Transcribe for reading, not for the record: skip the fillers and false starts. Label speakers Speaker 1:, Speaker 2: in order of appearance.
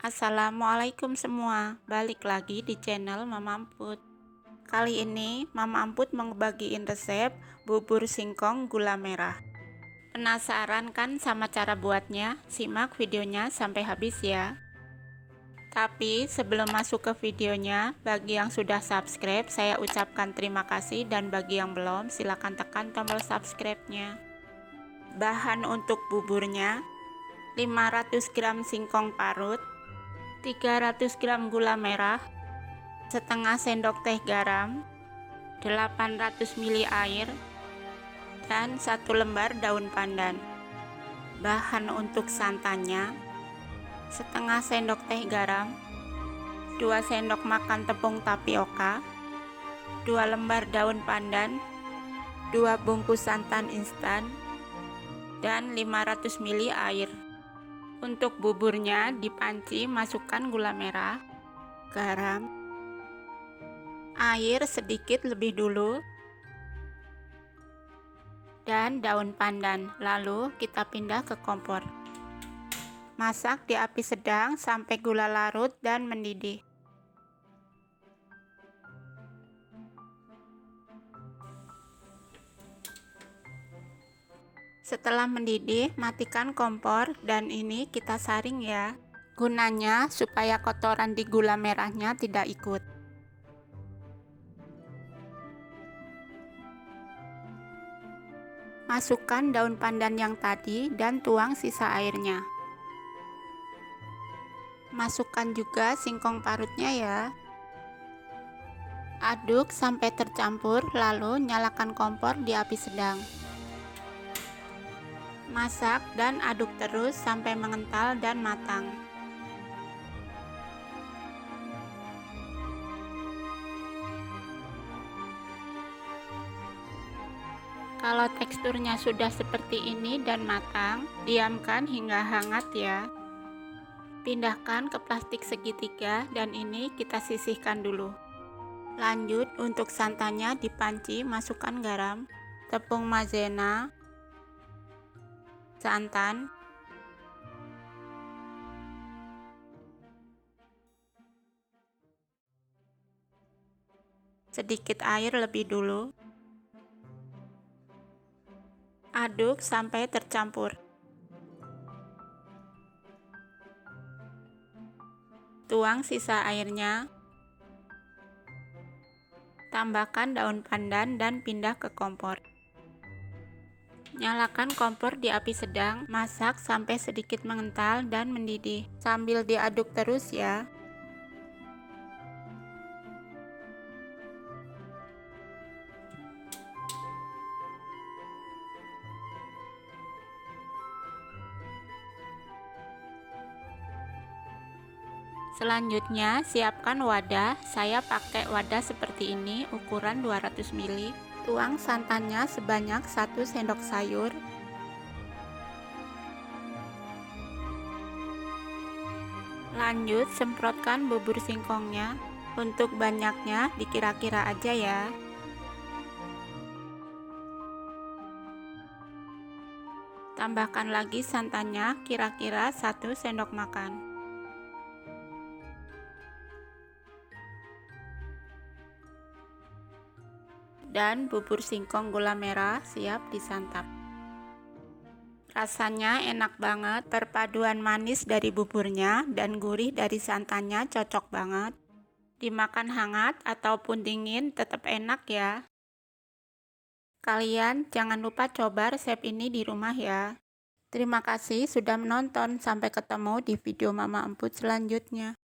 Speaker 1: Assalamualaikum semua, balik lagi di channel Mama Amput. Kali ini Mama Amput mau bagiin resep bubur singkong gula merah. Penasaran kan sama cara buatnya? Simak videonya sampai habis ya. Tapi sebelum masuk ke videonya, bagi yang sudah subscribe saya ucapkan terima kasih, dan bagi yang belum silahkan tekan tombol subscribe-nya. Bahan untuk buburnya: 500 gram singkong parut, 300 gram gula merah, setengah sendok teh garam, 800 ml air, dan 1 lembar daun pandan. Bahan untuk santannya: setengah sendok teh garam, 2 sendok makan tepung tapioka, 2 lembar daun pandan, 2 bungkus santan instan, dan 500 ml air. Untuk buburnya, di panci masukkan gula merah, garam, air sedikit lebih dulu, dan daun pandan. Lalu kita pindah ke kompor. Masak di api sedang sampai gula larut dan mendidih. Setelah mendidih, matikan kompor dan ini kita saring ya. Gunanya supaya kotoran di gula merahnya tidak ikut. Masukkan daun pandan yang tadi dan tuang sisa airnya. Masukkan juga singkong parutnya ya. Aduk sampai tercampur, lalu nyalakan kompor di api sedang. Masak dan aduk terus sampai mengental dan matang. Kalau teksturnya sudah seperti ini dan matang, diamkan hingga hangat ya. Pindahkan ke plastik segitiga dan ini kita sisihkan dulu. Lanjut, untuk santannya di panci masukkan garam, tepung maizena, santan, sedikit air lebih dulu. Aduk sampai tercampur. Tuang sisa airnya. Tambahkan daun pandan dan pindah ke kompor. Nyalakan kompor di api sedang, masak sampai sedikit mengental dan mendidih, sambil diaduk terus ya. Selanjutnya, siapkan wadah. Saya pakai wadah seperti ini, ukuran 200 ml. Tuang santannya sebanyak 1 sendok sayur. Lanjut, semprotkan bubur singkongnya. Untuk banyaknya dikira-kira aja ya. Tambahkan lagi santannya, kira-kira 1 sendok makan. Dan bubur singkong gula merah siap disantap. Rasanya enak banget, perpaduan manis dari buburnya dan gurih dari santannya cocok banget. Dimakan hangat ataupun dingin tetap enak ya. Kalian jangan lupa coba resep ini di rumah ya. Terima kasih sudah menonton, sampai ketemu di video Mama Amput selanjutnya.